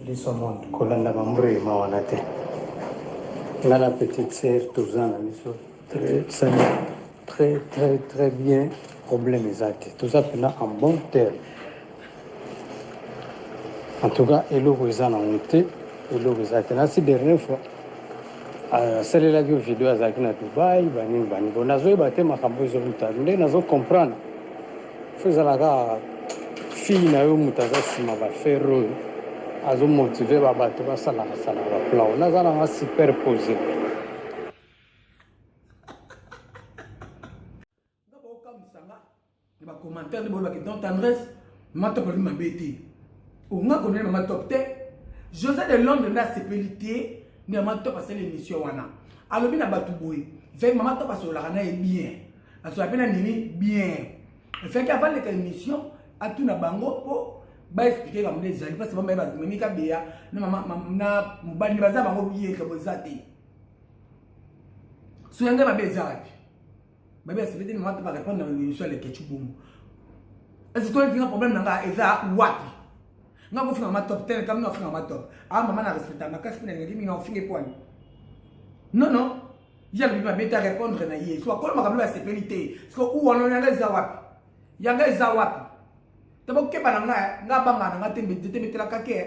biso monde kolanda bambure mawana te nga la petite sœur toza na biso très bien problème eza te toza mpena en bon terme en tout cas eloko eza nango te eloko eza te nasi dernière fois asalelaki yo video azalaki na dubai banini bo nazoyeba te makambo ezoluta nde nazocomprendre fo ezalaka fille na yo moto aza nsima bafere oyo azomotive babato basalaka baplan naza nanga superposé commentaire de bolobaki don tendresse matopoli mabe te onga konene mama top te José de Londres na sepelité ni mama top asala émission wana alobi na bato boye fait mama top asolaka na ye bien asola pe na nini bien fait que avant la émission atuna bango po ba expliquer comme des amis parce que mama ba mimi ka beya na mama na mbandi baza bango bien ka bozate so yanga ba bezati babe sepelité mama top répondre na émission les ketchup. Est-ce que tu as un problème dans la wapi? Nga ko finga ma top 10 comme no finga ma top. Ah maman na respecté ma casse pena ngi mi no finge point. Non, il y a bien bête à répondre na yé. Soit comme ma la sécurité. Parce que où on a les wapi. Yanga za wapi. Tabo ke bana nga banga nga tembe la kake.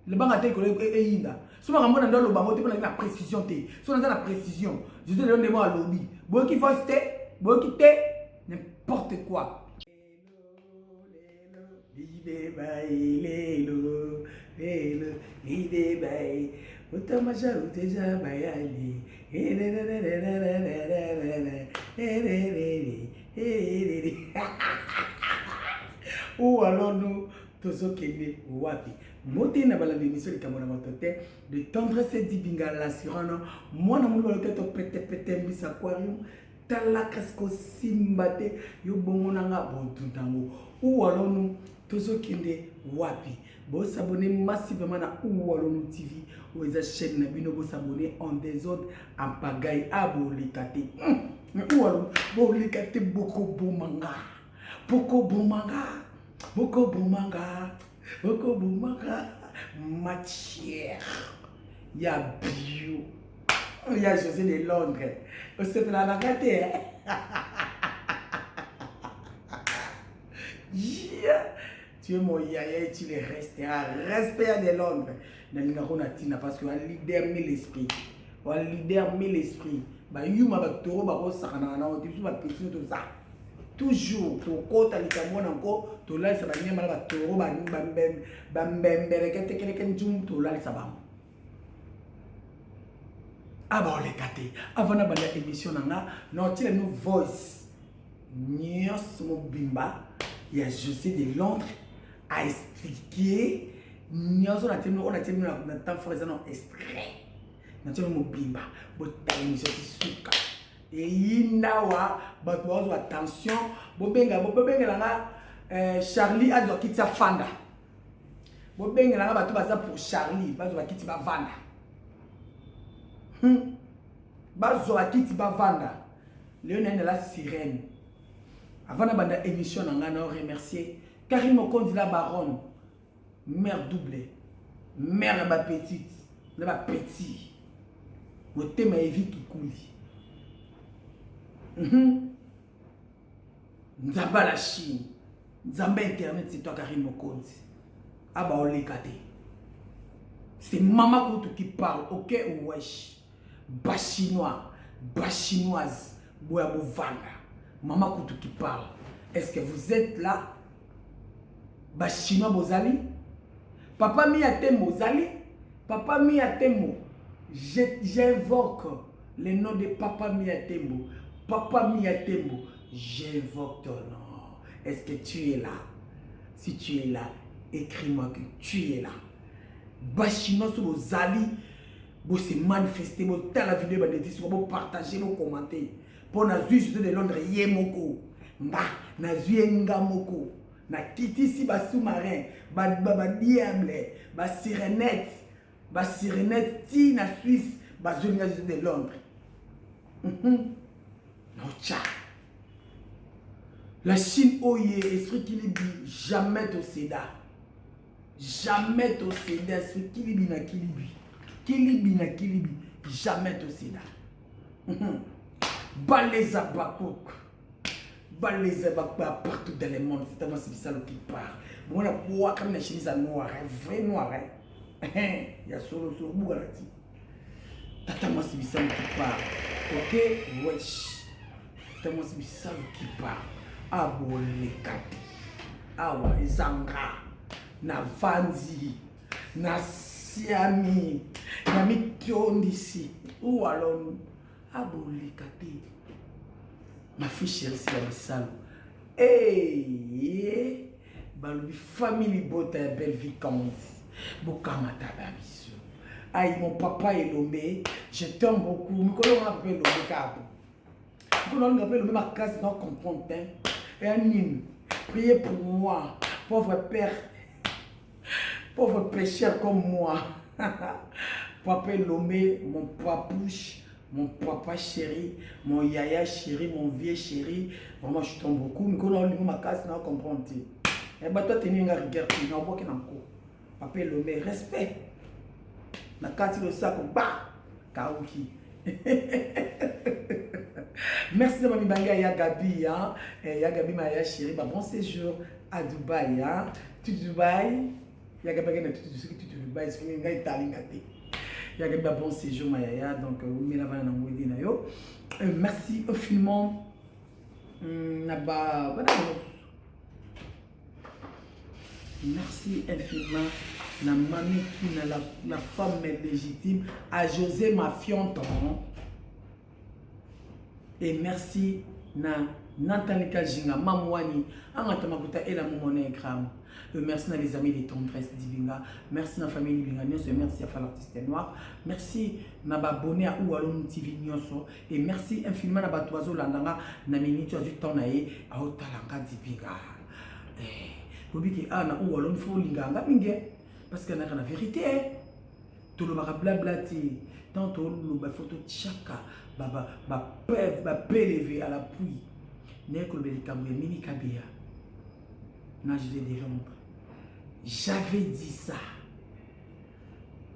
Le banga te ko e yinda. So ma mona ndo lo bango te na précision te. So na précision. Je te donne des mots à lobby. Bo ki faut te n'importe quoi. Lide bai lelo lelo lide bai utamaja uteja bayali ou alors nous tozo kende wapi moté na bala d'émission kamona motote de tendresse dibinga la sirano mwana mulwa to pete mbisa aquarium tala kasko simbate yo bongona nga bontuntango ou alors nous tozo kende wapi bo s'abonner massivement na Ouwalonu TV ou eza chaîne na bino bo s'abonner en désordre en pagaille abolikate Ouwalonu bo likate boko bomanga matière ya bio ya José de Londres o se la nagate tu es mon yaya et tu le resteras. Respect de Londres. Parce que un leader met l'esprit. Un leader met l'esprit. Bah, yuma ba toro ba ko sakana na o tisu ba question to ça. Toujours pour kota likamona encore to la sa ba nyama ba toro ba mbembere kete kete njum to la sa ba. Aba ole kate. Avant na ba la émission nanga, no tile no voice. Nyos mo bimba. Il y a José de Londres a expliqué nous on a terminé na temps frère non extrait na tino mobimba bota émission suka et inawa bato wazo attention bobenga nga Charlie azo kitsa fanda bobenga nga bato baza pour Charlie bazo bakiti ba vanda bazo bakiti ba vanda Léonel la sirène. Avant de l'émission, on a remercié Karine Mokondi la baronne, mère doublée, mère la petite, la petit. Le thème est vie qui coule. Nzamba la Chine, Nzamba Internet, c'est toi Karine Mokondi. Ah bah on l'a gâté. C'est Maman Koutou qui parle, ok ou wesh. Bas chinois, bas chinoise, boya bovanda. Maman Koutou qui parle. Est-ce que vous êtes là? Bachinois Bozali? Papa Miatem Bozali? Papa Miatembo. J'invoque le nom de Papa Miatembo. Papa Miatembo. J'invoque ton nom. Est-ce que tu es là? Si tu es là, écris-moi que tu es là. Bachinois sur Bozali. Vous se manifester. Vous la vidéo. Vous partager. Vous commenter. Pour na José de Londres yemoko na zuenga moko na kiti si ba sous-marin ba diable ba sirenette ti na Suisse ba zuenga José de Londres no cha la Chine oye esprit qui dit jamais au SIDA jamais to céder esprit kilibi na kilibi. Kilibi na kilibi, jamais to céder. Baleza bakok. Baleza bakok partout dans le monde, c'est tellement ça qui part. Moi la bois comme la chemise noire, vrai noir. Il y a solo bougalati. Tata moi c'est ça qui part. OK, wesh. Tata moi c'est ça qui part. Abolekati. Awa ezanga. Na vanzi. Na siami. Na mitondisi. Ou alors abolekati. Ma fille chérie c'est la misalo. Hey, balubi famille bota belle vie comme Bokamata babiso. Aïe mon papa est Lomé, je t'aime beaucoup. Mais quand on appelle Lomé Cabo. Quand on appelle Lomé ma case non comprendre. Et anime, priez pour moi, pauvre père, pauvre pécheur comme moi. Papa Lomé, mon papouche. Mon papa chéri, mon yaya chéri, mon vieux chéri, vraiment je t'aime beaucoup. Mais quand on a ma casse, on comprend. Et bah toi, tu es un regard, tu n'as pas qu'un coup. Papa Lomé, respect. Na carte le sac, bah, Kaouki. Merci de m'avoir bangé à Gabi, hein. Gabi, ma yaya chéri, bah bon séjour à Dubaï, hein. Tu Dubaï, Gabi, tu Dubaï, c'est une gars italien. Il y a un bon séjour, Maya, donc vous la merci infiniment. Merci infiniment. La mamie qui est la femme légitime, à José Mafianton. Et merci na Nathalie Kajinga, Mamouani, Angatamakuta et la Momonégram. Merci à les amis des tendresses d'Ibinga. Merci à la famille d'Ibinga. Merci à l'artiste noir. Merci à l'abonné à Oualon TV Nyoso. Et merci infiniment à Batoiso Landanga. Na minute du temps naé à Otalanga d'Ibinga. Vous dites que na Oualon faut linganga mingue parce que na la vérité. Tout le blablati. Tantôt le photo chaka. Ba pélevé à la pluie. N'est-ce que le mini kabia. Non, je vais de Londres. J'avais dit ça.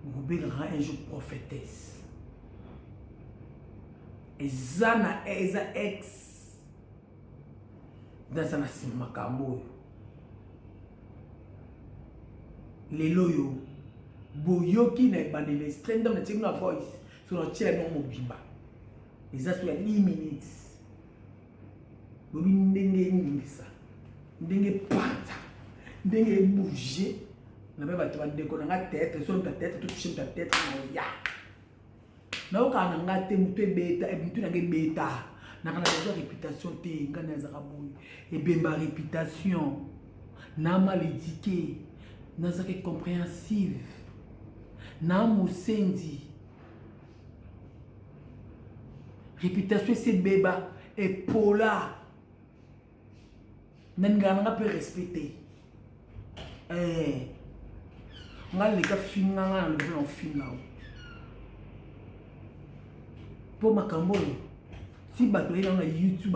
Vous rend un jour prophétesse. Et Zana Eza ex. Dans un Makambo. Les loyaux. Boyoki n'est pas de strength dans le voice. Sur le tien non mobimba. Et ça, c'est 10 minutes. Vous n'avez ça. Ndenge pata, ndenge bouger, na ba tu vas décoller la tête, sur ta tête, tout toucher ta tête, ya. Na oka na ngate mutu beta, e mutu na nge beta, na kana déjà réputation te ngana za kaboy, e bemba réputation, na mal éduqué, na za compréhensive, na musendi. Réputation c'est beba et pola. N'engana peut respecter. On a les gars filmés, on a les films là. Pour ma cambo, si batterie dans le YouTube,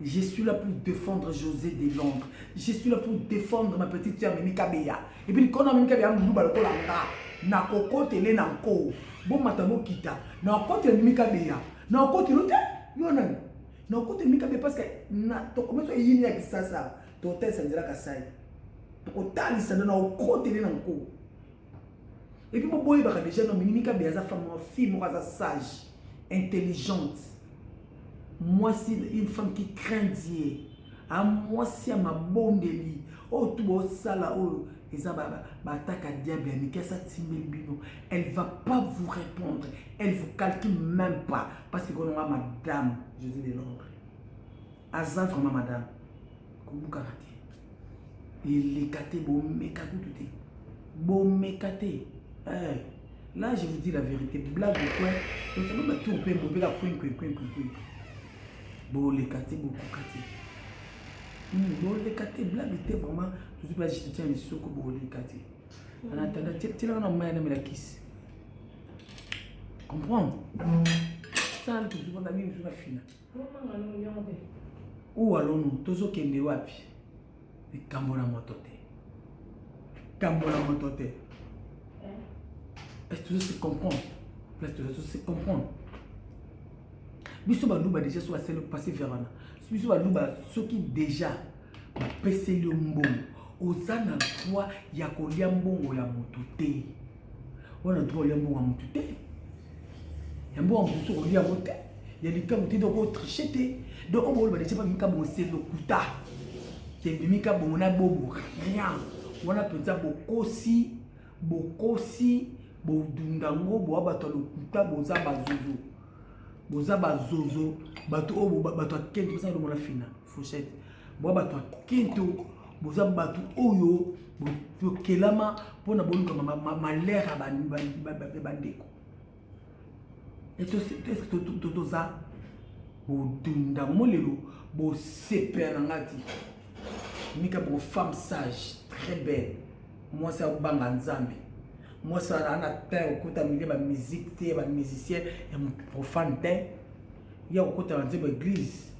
je suis là pour défendre José de Londres. Je suis là pour défendre ma petite sœur Mimika Beya. Et puis quand on a Mimika Beya, on a le na koko télé na ko. Bon matamo kita. Na côté Mimika Beya. Na côté l'autre, yonan. Non, quand tu me dis parce que tu commences à y aller ça, tu hôtel ça dira que ça. Tu hôtel ça donne au côté de l'enco. Et puis mon boy va déjà non minimika bien femme fille moi sage, intelligente. Moi c'est une femme qui craint Dieu. À moi c'est ma bonne délit. Oh tout ça là oh et ça attaque à diable mais qu'est-ce ça timide bino. Elle va pas vous répondre. Elle vous calcule même pas parce que quand on a madame José de Londres. Azan vraiment madame. Comment karate. Il est caté bon mécaté tout. Bon mécaté. Là je vous dis la vérité blague de quoi. Donc ça va tout on peut la coin. Bon les caté beaucoup caté. Bon les caté blague était vraiment tout ce que je tiens les sous que bon les caté. En attendant tu là on a moyen de la kiss. Comprendre. Ça tout ce qu'on a mis sur la fine. Ou allons-nous tous au Kende wapi. Et Kambo na motote. Kambola motote. Est-ce que tu sais comprendre? Est-ce que tu sais comprendre? Biso ba luba déjà soit c'est le passé verana. Biso ba luba ce qui déjà ba pese le mbongo. Ozana droit ya kolia mbongo ya motote. On a droit ya mbongo ya motote. Ya mbongo ya motote kolia motote. Il y a des cas où tu dois tricher. Donc, on va dire que tu c'est le kuta. Tu es mis à bon, on a beau rien. On a tout ça, bokosi, bodundango, boabato le kuta, bozaba zozo. Bozaba zozo, bato, bato, kento, ça, on a fini. Fourchette. Boabato, kento, bozaba bato, oyo, kelama, pour na bonu comme ma l'air à bandeko. Et tout ça, bon dunda molelo, bon super nangati. Mika bon femme sage, très belle. Moi ça au banganzambi. Moi ça on a terre au côté milieu ma musique, té ma musicien et mon profane té. Il y a au côté de l'église.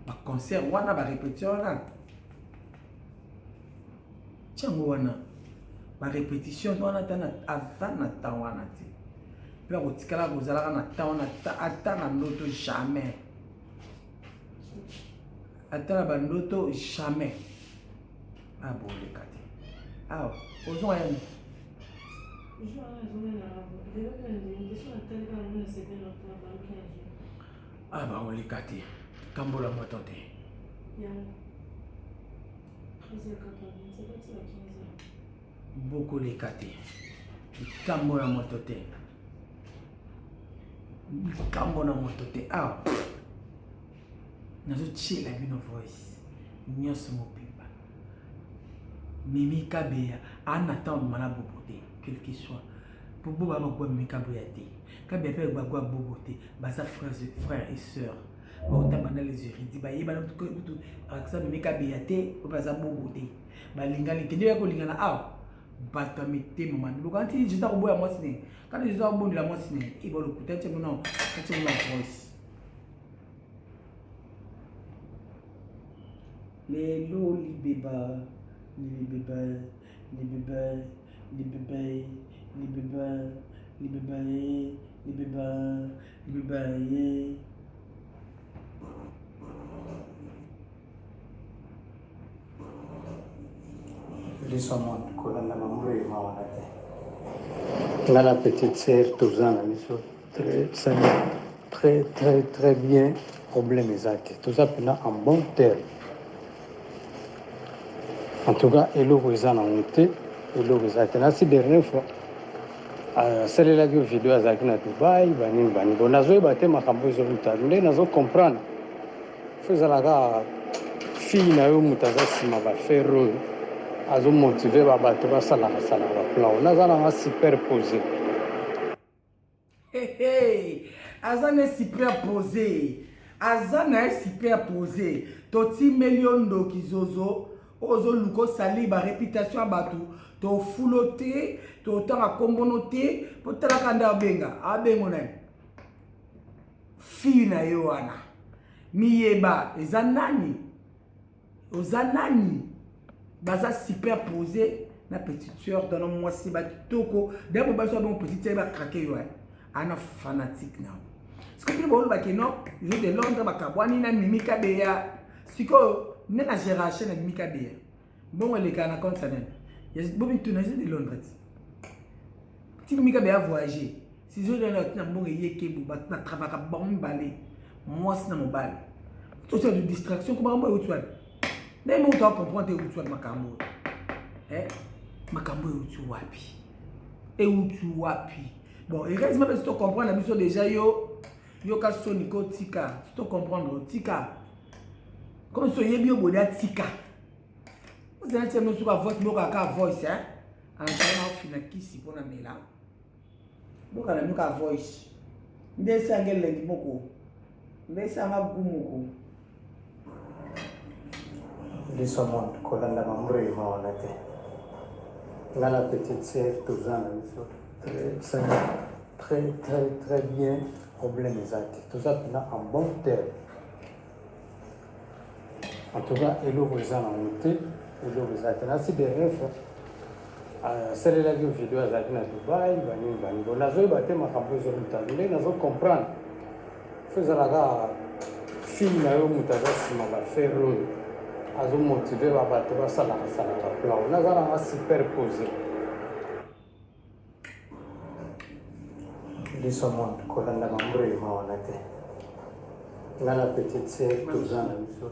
Ma concert wana ba répétition là. Tiens wana. Ma répétition wana tana avana tawana té. Puis on tikala bozala na tawana atana noto jamais. Atana bandoto jamais. Ah bon les kati. Ah, osons rien. Ah bah on les kati. Kambola motote. Beaucoup les kati. Kambola motote. Kambola motote. Ah. Nazo chill la vie no voice. Nyos mo pipa. Mimi Kabea, en attendant mana boboté, quel qu'il soit. Pour boba ma Mimi Kabea té. Kabea peut bagua boboté, basa frères et sœurs. Ba ota les érudits, ba yeba tout aksa Mimi Kabea té, basa boboté. Ba lingali té ndeko lingana ah. Bata mité maman. Quand il dit ça au bout à moi ciné. Quand il dit ça au bout de la moi ciné, il va le couper tu non, tu la voice. Les loli bébés, les bébés, les bébés, les bébés, les bébés, les bébés, les bébés, les bébés. Lisoma kolanda mamuri mawanate. La petite sœur Touzana, très bien problème exact. Tout ça pendant en bon terme. En tout cas, eloko eza na monte, eloko eza te. Nasi dernière fois, asalelaki video azalaki na Dubai, banini banini. Bon, nazoyeba te makambo ezoluta. Nde nazo comprendre. Fo ezalaka fille na yo moto aza nsima bafere oyo azomotive babato basalaka baplan. Naza nanga superposé. Azana superposé. Azana superposé. Toti million do kizozo. Ozo luko sali ba réputation abatu to fuloté to tanga kombonoté potala kanda benga abengo na fina yoana miyeba ezanani ozanani baza superposé na petite sœur dans moi si ba toko d'abord ba so bon petite sœur ba craquer yo ana fanatique na ce que tu veux ba que non je de Londres ba kabwani na Mimi Kabea siko ne la génération de Mimi Kabea. Bon, les gars, on a compte ça. Il y a beaucoup de tournages de Londres. Si Mimi Kabea a voyagé, si je l'ai dit, je vais travailler à bon balai. Moi, c'est mon bal. Tout ça de distraction, comment on va mais moi, tu comprends où tu es, Makambo. Makambo, où tu wapi. Et où tu wapi. Bon, et reste, si tu comprends la mission déjà, yo ka soniko tika. Si tu comprends, tika. Comme si tu es bien tika. Vous avez dit sur la voice, vous avez voice, hein? En train de finir qui si pour la mela. Vous avez une voice. Vous avez un gel beaucoup. Vous avez un beaucoup. Les hommes kolanda mamuri mawanate. La petite sœur Touzana, très bien problème exact. Tout ça pendant en bon terme. En tout cas, eloko eza na monte, eloko eza te. Nasi dernière fois, asalelaki yo video azalaki na dubai banini baningo nazoyeba te makambo ezoluta nde nazokomprendre fo ezalaka fille na yo moto aza nsima bafere oyo azomotive babato basalaka plan naza nanga superposé biso monde kolanda mambrelema wana te nga na petite sœur toza na biso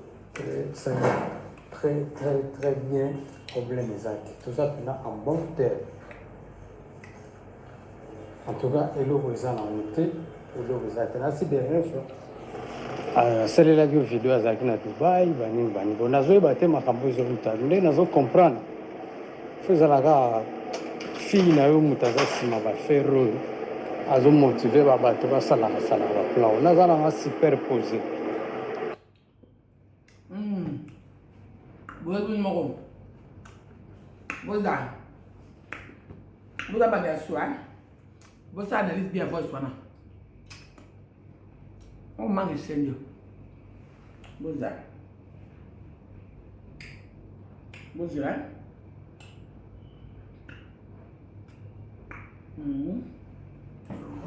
très bien problème ezaki toza mpena en bon terme en tout cas eloko eza nango te eloko eza te nasi dernière fois asalelaki yo video azalaki na dubai banini baningo nazoyeba te makambo ezoluta nde nazokomprendre fo ezalaka fille na yo moto aza nsima bafere oyo azomotive babato basalaka baplan naza nanga superposé boyebi moko boza banda ya swa bosa analyse bien voice wana on manque senyo boza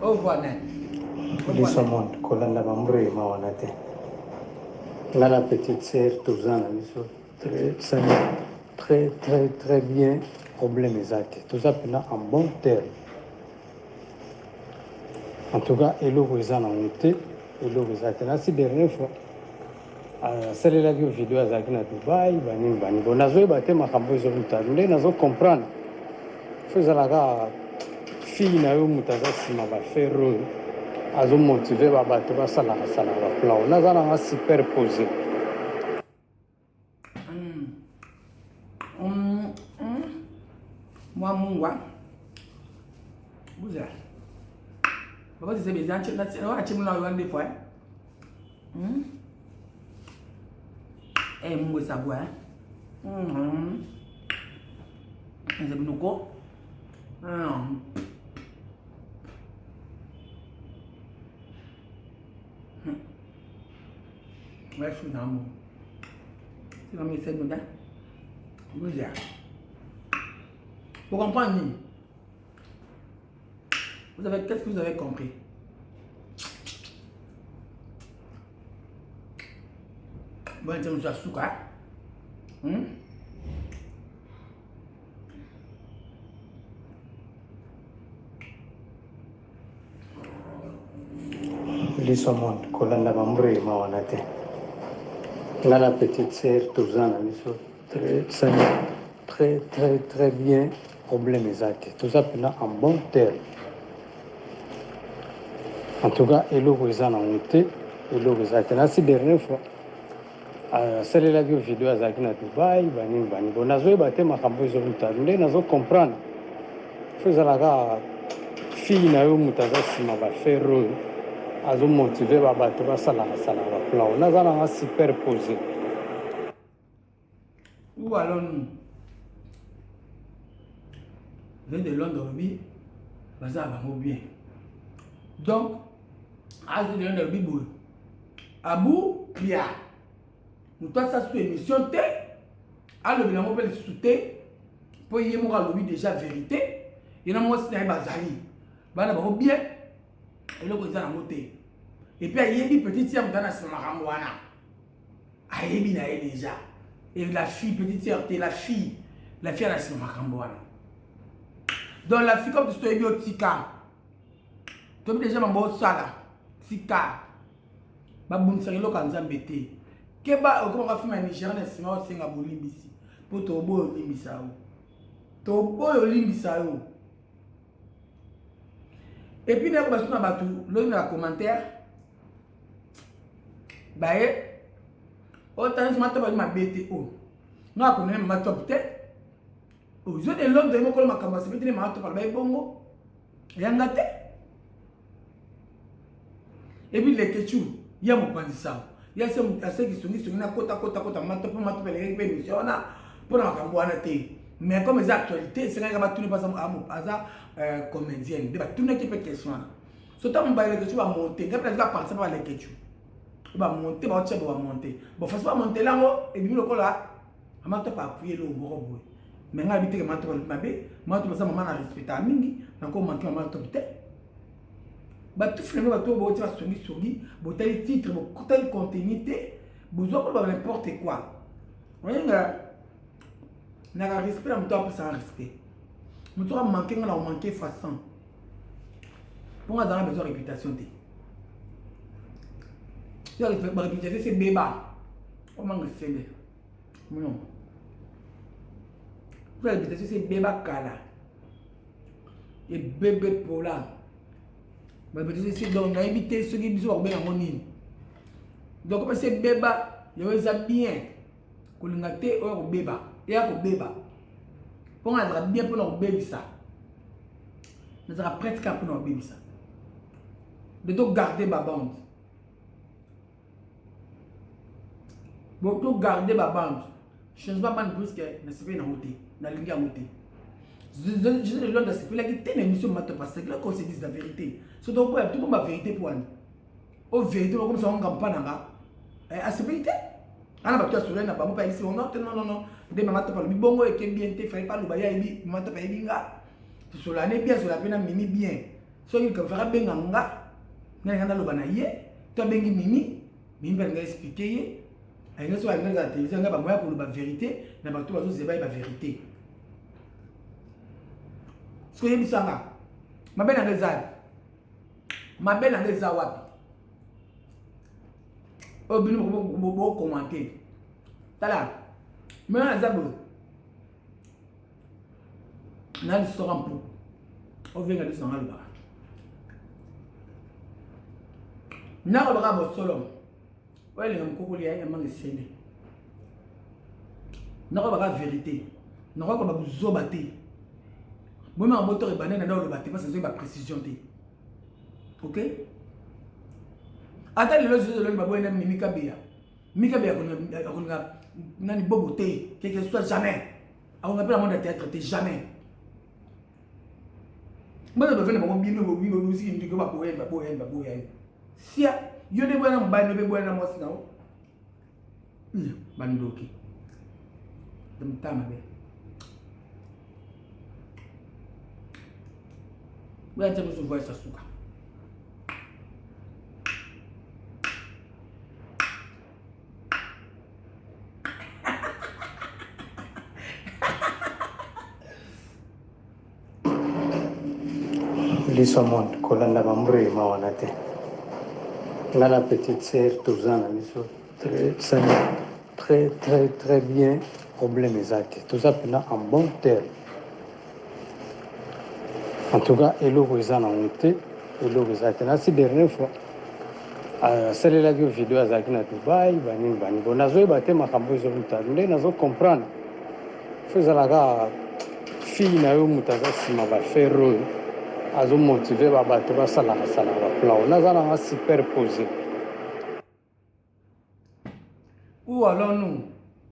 au voilà biso monde kolanda mambrelema wana te nga na petite sœur toza na biso très bien problème ezaki toza mpena en bon terme en tout cas eloko eza nango te eloko eza te nasi dernière fois asalelaki yo video azalaki na dubai banini baningo nazoyeba te makambo ezoluta nde nazokomprendre fo ezalaka fille na yo moto aza nsima bafere oyo azomotive babato basalaka baplan naza nanga superposé moi mungwa buza baba c'est bizarre na chimuna yo ande fois mungwe sabwa nzabinoko ouais je suis dans mon c'est comme ça nous là buza vous comprenez? Qu'est-ce que vous avez compris? Bon, je me suis assouka. biso monde kolanda mambrelema wana te nga na petite sœur toza na biso très bien problème ezaki toza mpena en bon terme en tout cas eloko eza nango te eloko eza te nasi dernière fois asalelaki yo video azalaki na dubai banini baningo nazoyeba te makambo ezoluta nde nazokomprendre fo ezalaka fille na yo moto aza nsima bafere oyo azomotive babato basalaka baplan naza nanga superposé où allons-nous? Vient de Londres, oui, ça va bien. Donc, à ce de Londres, Abou Pia, nous toi ça sur émission T, à le bilan peut le souter pour y avoir lobby déjà vérité. Il y a moi c'est un bazali, bah là bien, et le président a monté. Et puis il y a une petite sœur dans la Samaramwana, aïe bien déjà. Et la fille, petite sœur, la fille à la Samaramwana. Donc la fille comme tu te dis au tika, tu as déjà mambo sala, tika, babun serilo kanza mbete. Keba comment on va faire un Nigérian sinon c'est un bolimbisi pour to boy limbisa o. To boy limbisa o. Et puis là on va batu l'on a commentaire. Bae autant je m'attends pas ma bête o. Non à connaître ma top tête. Aux autres de l'homme de mon collègue Makamba, c'est peut-être ma top par bae bongo. Yangate. Et puis les ketchou, il y a mon pandisa. Il y a ceux qui sont dit na kota ma top les émission pour la Makamba mais comme les actualités, c'est que va tourner pas à comédienne, de tourner qui peut question. Surtout mon bail les ketchou va monter, quand tu vas penser par les ketchou. Il va monter, va monter. Bon, faut pas monter là et puis le col là, ma top appuyer le gros boy. mais ngai habite que mato mabe mato ça maman na respecta mingi na ko manquer maman to bite ba tout finalement ba to bo tira songi bo tel titre bo tel contenu té besoin pas n'importe quoi oyenga na respect na mto sans respect mto a manquer na manquer façon pour avoir besoin de réputation té la réputation c'est béba comment le faire non la réputation c'est béba kala et bébé pola la réputation c'est donc na éviter ceux qui bisou bien en ligne donc comme c'est béba il y a bien ko lingate o ko béba et ko béba pour avoir bien pour leur bébé ça nous sera presque pour leur bébé ça de donc garder ma bande. Bon, donc garder ma bande. Je ne sais pas plus que ne sais pas dans la ligne. Je le long de ce là qui une émission parce que là qu'on se dise la vérité. C'est donc pour tout ma vérité pour nous. Au vérité comme ça on gagne pas nanga. À ce vérité. Ana ba to sur na ba mo pa ici non non. De mama to parle bongo et que bien te fait pas le baya ibi mama to pa ibinga. Tu sur l'année bien sur la peine mimi bien. So il que fera benganga. Na ngana lo banaye. To bengi mimi. Mimi ba nga expliquer. Et nous sommes à la télévision, on a pour la vérité, on a tout la vérité. Ce que je dis ça, ma belle Anglaise, ma belle Anglaise, au bout de commenter. Tala, mais on a zabo. On a du soran pour. On vient de s'en aller. On a le bras solo. Ouais, les gens qui ont été scellés. Nous avons la vérité. Nous avons la zobate. Moi, je moteur et banane dans le bâtiment, parce que c'est ma précision. Ok? Attends, les gens de l'homme, Mika Bia. Mika Bia, on a une boboté, quel que soit jamais. On appelle la monde de théâtre, jamais. Moi, je vais faire un bien aussi, je vais faire si yo de buena mbani be buena mosi nao bandoki demtama be bwa tamo so voice asuka liso monde kolanda bambre mawanate. La petite sœur, tous ans, très bien, problème exact. Tout ça pendant en bon terme. En tout cas, et l'eau ils en ont été, et l'eau ils ont été. La dernière fois, celle-là qui vidéo à Zakina Dubaï, bani. Bon, nazo ibate makambo izo mutande, nazo comprendre. Faisait la fille na yo mutaza sima ba ferro. Azo motivé ba bato ba sala ba plan naza na superposé ou alors nous